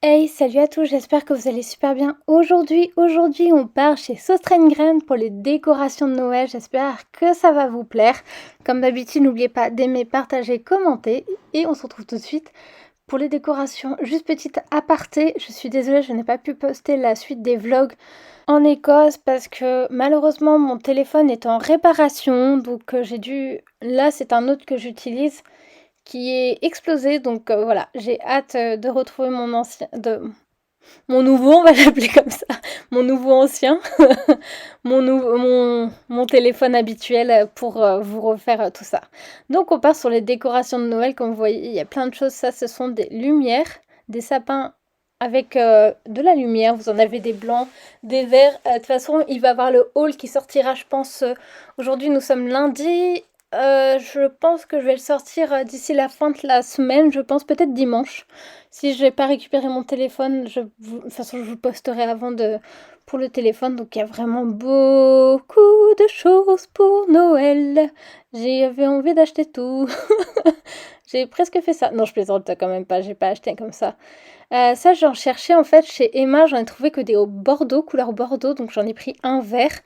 Hey, salut à tous, j'espère que vous allez super bien. Aujourd'hui, on part chez Sostrengren pour les décorations de Noël. J'espère que ça va vous plaire. Comme d'habitude, n'oubliez pas d'aimer, partager, commenter. Et on se retrouve tout de suite pour les décorations. Juste petite aparté, je suis désolée, je n'ai pas pu poster la suite des vlogs en Écosse parce que malheureusement mon téléphone est en réparation. Donc j'ai dû... Là, c'est un autre que j'utilise qui est explosé. Donc voilà, j'ai hâte de retrouver mon ancien, mon nouveau, on va l'appeler comme ça, mon nouveau ancien, mon téléphone habituel pour vous refaire tout ça. Donc on part sur les décorations de Noël. Comme vous voyez, il y a plein de choses. Ça, ce sont des lumières, des sapins avec de la lumière. Vous en avez des blancs, des verts. De toute façon, il va y avoir le haul qui sortira, je pense. Aujourd'hui, nous sommes lundi. Je pense que je vais le sortir d'ici la fin de la semaine. Je pense peut-être dimanche. Si je n'ai pas récupéré mon téléphone, de toute façon, je vous posterai avant pour le téléphone. Donc, il y a vraiment beaucoup de choses pour Noël. J'avais envie d'acheter tout. J'ai presque fait ça. Non, je plaisante quand même pas. J'ai pas acheté comme ça. Ça, j'en cherchais en fait chez Emma. J'en ai trouvé que des au bordeaux, couleur bordeaux. Donc, j'en ai pris un vert.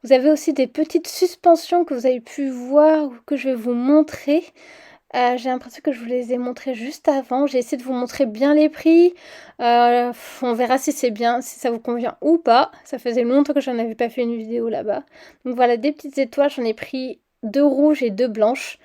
Vous avez aussi des petites suspensions que vous avez pu voir ou que je vais vous montrer. J'ai l'impression que je vous les ai montrés juste avant. J'ai essayé de vous montrer bien les prix. On verra si c'est bien, si ça vous convient ou pas. Ça faisait longtemps que j'en avais pas fait une vidéo là-bas. Donc voilà, des petites étoiles. J'en ai pris 2 rouges et 2 blanches.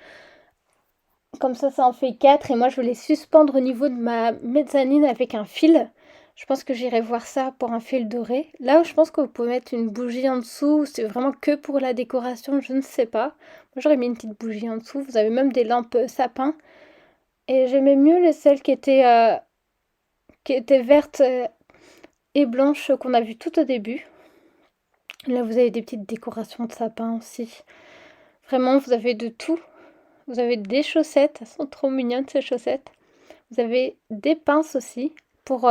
Comme ça en fait 4. Et moi, je vais les suspendre au niveau de ma mezzanine avec un fil. Je pense que j'irai voir ça pour un fil doré. Là, je pense que vous pouvez mettre une bougie en dessous. C'est vraiment que pour la décoration, je ne sais pas. Moi, j'aurais mis une petite bougie en dessous. Vous avez même des lampes sapin. Et j'aimais mieux celles qui étaient vertes et blanches qu'on a vues tout au début. Là, vous avez des petites décorations de sapin aussi. Vraiment, vous avez de tout. Vous avez des chaussettes, elles sont trop mignonnes ces chaussettes. Vous avez des pinces aussi pour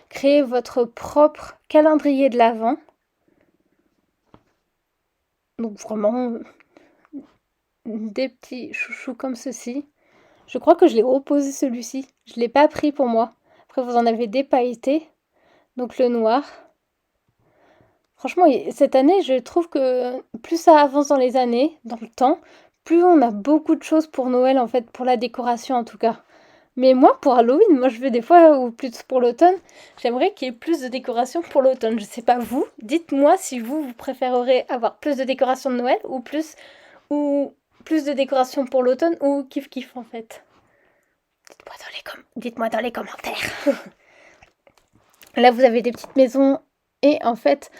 créer votre propre calendrier de l'Avent. Donc vraiment des petits chouchous comme ceci. Je crois que je l'ai reposé celui-ci. Je ne l'ai pas pris pour moi. Après, vous en avez des pailletés. Donc le noir. Franchement, cette année, je trouve que plus ça avance dans les années, dans le temps, plus on a beaucoup de choses pour Noël, en fait, pour la décoration en tout cas. Mais moi, pour Halloween, moi je veux des fois, ou plus pour l'automne, j'aimerais qu'il y ait plus de décoration pour l'automne. Je sais pas vous, dites-moi si vous préférerez avoir plus de décoration de Noël ou plus de décoration pour l'automne ou kiff kiff en fait. Dites-moi dans les commentaires. Là, vous avez des petites maisons et en fait,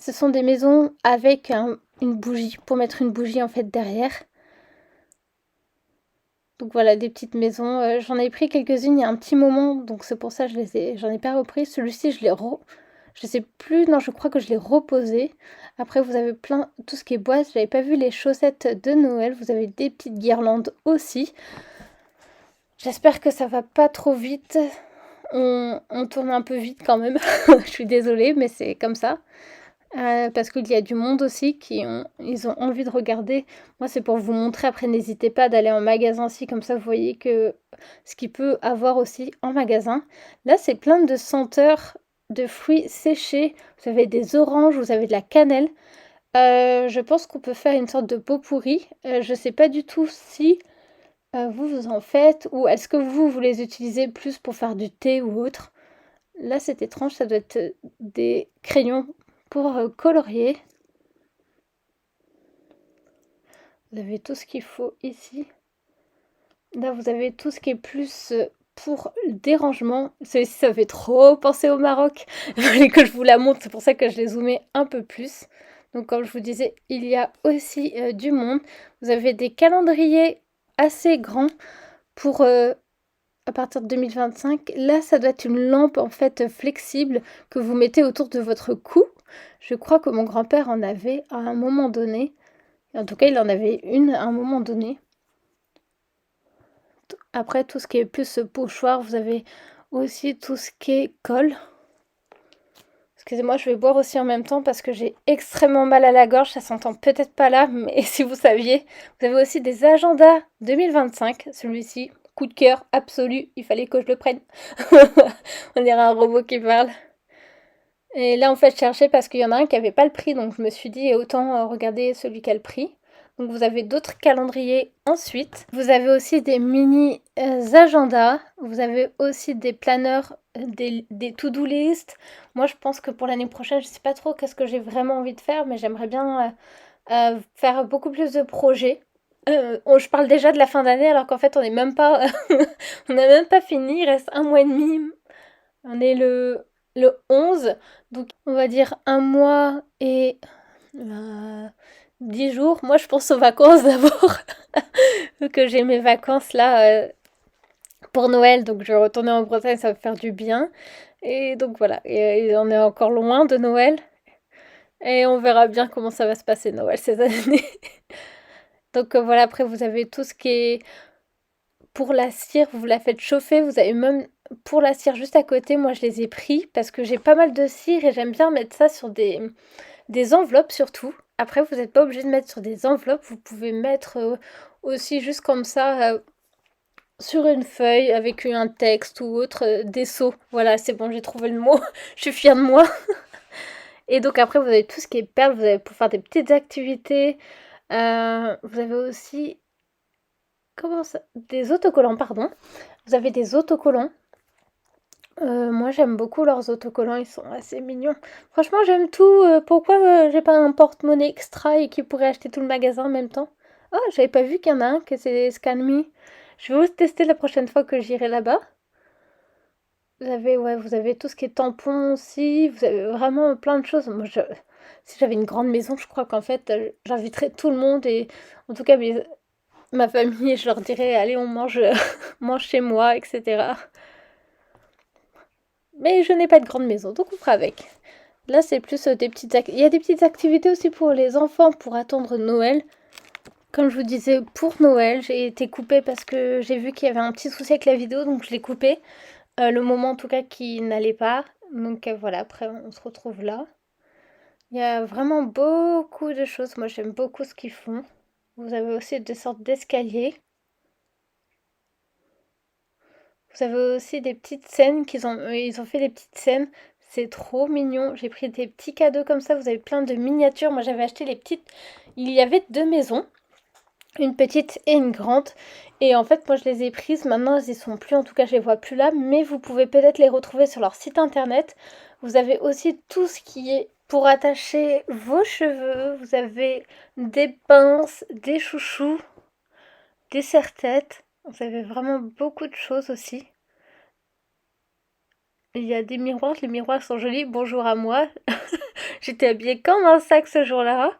ce sont des maisons avec une bougie, pour mettre une bougie en fait derrière. Donc voilà, des petites maisons. J'en ai pris quelques-unes il y a un petit moment, donc c'est pour ça que j'en ai pas repris. Celui-ci, je sais plus, non, je crois que je l'ai reposé. Après, vous avez tout ce qui est boîte. J'avais pas vu les chaussettes de Noël. Vous avez des petites guirlandes aussi. J'espère que ça va pas trop vite. On tourne un peu vite quand même. Je suis désolée, mais c'est comme ça. Parce qu'il y a du monde aussi ils ont envie de regarder. Moi, c'est pour vous montrer. Après, n'hésitez pas d'aller en magasin aussi, comme ça, vous voyez que ce qu'il peut avoir aussi en magasin. Là, c'est plein de senteurs de fruits séchés. Vous avez des oranges, vous avez de la cannelle. Je pense qu'on peut faire une sorte de pot pourri. Je sais pas du tout si vous en faites ou est-ce que vous les utilisez plus pour faire du thé ou autre. Là, c'est étrange, ça doit être des crayons pour colorier. Vous avez tout ce qu'il faut ici. Là, vous avez tout ce qui est plus pour le dérangement. Celui-ci, ça fait trop penser au Maroc. Il fallait que je vous la montre, c'est pour ça que je l'ai zoomé un peu plus. Donc, comme je vous disais, il y a aussi du monde. Vous avez des calendriers assez grands pour à partir de 2025. Là, ça doit être une lampe en fait flexible que vous mettez autour de votre cou. Je crois que mon grand-père en avait à un moment donné. En tout cas, il en avait une à un moment donné. Après, tout ce qui est plus pochoir, vous avez aussi tout ce qui est colle. Excusez-moi, je vais boire aussi en même temps parce que j'ai extrêmement mal à la gorge. Ça s'entend peut-être pas là, mais si vous saviez, vous avez aussi des agendas 2025. Celui-ci, coup de cœur absolu, il fallait que je le prenne. On dirait un robot qui parle. Et là, en fait, je cherchais parce qu'il y en a un qui avait pas le prix, donc je me suis dit autant regarder celui qui a le prix. Donc vous avez d'autres calendriers ensuite. Vous avez aussi des mini agendas. Vous avez aussi des planeurs, des to-do list. Moi, je pense que pour l'année prochaine, je sais pas trop qu'est-ce que j'ai vraiment envie de faire, mais j'aimerais bien faire beaucoup plus de projets. Je parle déjà de la fin d'année alors qu'en fait on n'est même pas on n'a même pas fini, il reste un mois et demi. On est le 11, donc on va dire un mois et 10 jours. Moi je pense aux vacances d'abord, vu que j'ai mes vacances là pour Noël, donc je vais retourner en Bretagne, ça va me faire du bien. Et donc voilà, et on est encore loin de Noël, et on verra bien comment ça va se passer Noël cette année. Donc voilà, après vous avez tout ce qui est pour la cire, vous la faites chauffer, vous avez même pour la cire juste à côté, moi je les ai pris parce que j'ai pas mal de cire et j'aime bien mettre ça sur des enveloppes surtout. Après, vous n'êtes pas obligé de mettre sur des enveloppes, vous pouvez mettre aussi juste comme ça sur une feuille avec un texte ou autre, des seaux. Voilà, c'est bon, j'ai trouvé le mot, je suis fière de moi. Et donc après, vous avez tout ce qui est perles, vous avez pour faire des petites activités. Vous avez aussi comment ça? Des autocollants, pardon. Vous avez des autocollants. Moi j'aime beaucoup leurs autocollants, ils sont assez mignons. Franchement, j'aime tout. Pourquoi j'ai pas un porte-monnaie extra et qui pourrait acheter tout le magasin en même temps? Oh, j'avais pas vu qu'il y en a un, que c'est Scan Me. Je vais aussi tester la prochaine fois que j'irai là-bas. Ouais, vous avez tout ce qui est tampons aussi. Vous avez vraiment plein de choses. Si j'avais une grande maison, je crois qu'en fait, j'inviterais tout le monde et en tout cas ma famille, je leur dirais, allez, on mange, mange chez moi, etc. Mais je n'ai pas de grande maison, donc on fera avec. Là, c'est plus des Il y a des petites activités aussi pour les enfants pour attendre Noël. Comme je vous disais, pour Noël, j'ai été coupée parce que j'ai vu qu'il y avait un petit souci avec la vidéo, donc je l'ai coupée. Le moment en tout cas qui n'allait pas. Donc voilà, après on se retrouve là. Il y a vraiment beaucoup de choses. Moi, j'aime beaucoup ce qu'ils font. Vous avez aussi des sortes d'escaliers. Vous avez aussi des petites scènes ils ont fait des petites scènes. C'est trop mignon. J'ai pris des petits cadeaux comme ça. Vous avez plein de miniatures. Moi, j'avais acheté les petites. Il y avait deux maisons, une petite et une grande. Et en fait, moi, je les ai prises. Maintenant, elles y sont plus. En tout cas, je les vois plus là. Mais vous pouvez peut-être les retrouver sur leur site internet. Vous avez aussi tout ce qui est pour attacher vos cheveux. Vous avez des pinces, des chouchous, des serre-têtes. Vous avez vraiment beaucoup de choses aussi. Il y a des miroirs, les miroirs sont jolis. Bonjour à moi. J'étais habillée comme un sac ce jour-là.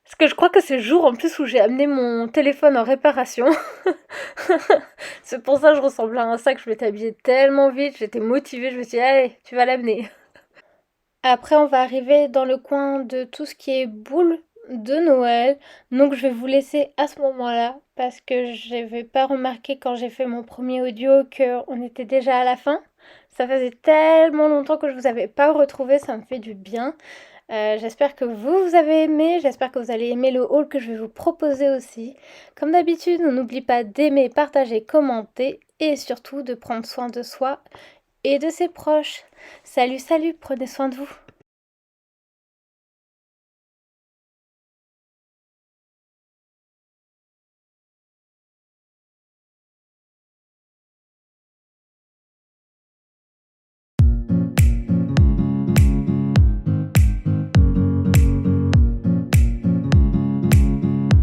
Parce que je crois que c'est le jour en plus où j'ai amené mon téléphone en réparation. C'est pour ça que je ressemblais à un sac. Je m'étais habillée tellement vite. J'étais motivée. Je me suis dit, allez, tu vas l'amener. Après, on va arriver dans le coin de tout ce qui est boules de Noël. Donc, je vais vous laisser à ce moment-là parce que je n'avais pas remarqué quand j'ai fait mon premier audio qu'on était déjà à la fin. Ça faisait tellement longtemps que je vous avais pas retrouvé, ça me fait du bien. J'espère que vous avez aimé, j'espère que vous allez aimer le haul que je vais vous proposer aussi. Comme d'habitude, on n'oublie pas d'aimer, partager, commenter et surtout de prendre soin de soi et de ses proches. Salut, salut, prenez soin de vous.